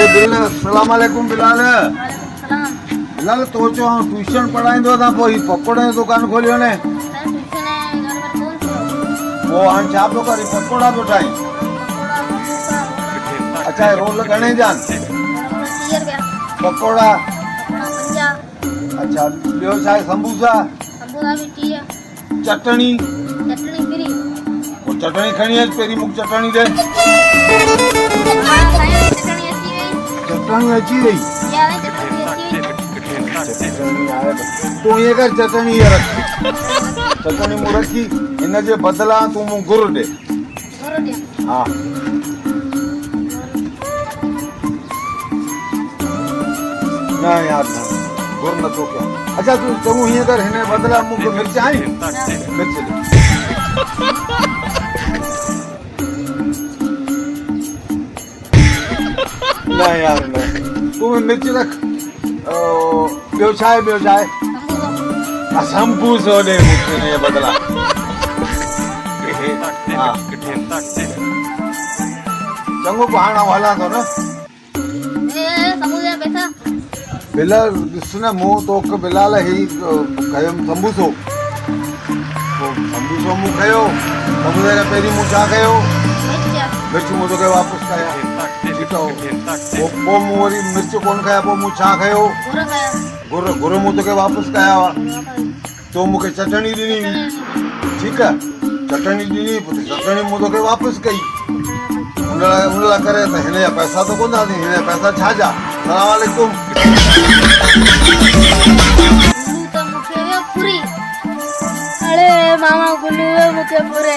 सलाम अलैकुम बिलाल। बिलाल तो चो ट्यूशन पढ़ाईंदो था पोइ पकोड़े जो दुकान खोलियो ने वो हाणे छा पियो करी पकोड़ा पियो ठाही। अच्छा रोल घणे जान पकोड़ा। अच्छा ॿियो छा आहे समोसा चटणी। वो चटणी खणी अच पहिरीं मूंखे चटणी ॾे। चटणी अची वई तूं ईअं कर चटणी हीअ रख चटणी मूं रखी हिन जे बदिलां तूं मूं गुड़ ॾे। हा न यार न गुड़ नथो कयां। अच्छा तूं चङो हीअं कर हिन जे बदिलां मूंखे मिर्च आई मिर्च ॾे। न यार न तूं मिर्च रख। ॿियो छा आहे ॿियो छा आहे संबूसो ॾे मूंखे हिन जे बदिलां। हा चङो पोइ हाणे हलां थो न। बिलाल ॾिस न मूं तोखे बिलाल ही कयुमि संबूसो संबूसो मूं कयो संबूसे खां पहिरीं मूं छा कयो मिर्च मूं तोखे वापसि कया ठीकु आहे। पोइ मूं वरी मिर्च कोन कया पोइ मूं छा कयो गुड़ मूं तोखे वापसि कया हुआ तो मूंखे चटणी ॾिनी ठीकु आहे चटणी ॾिनी पोइ चटणी मूं तोखे वापसि कई उन लाइ करे त हिन जा पैसा त कोन था ॾिनी हिन जा पैसा छा जा। सलाम वालेकुम। अरे मामा गुल्लू मुझे पूरे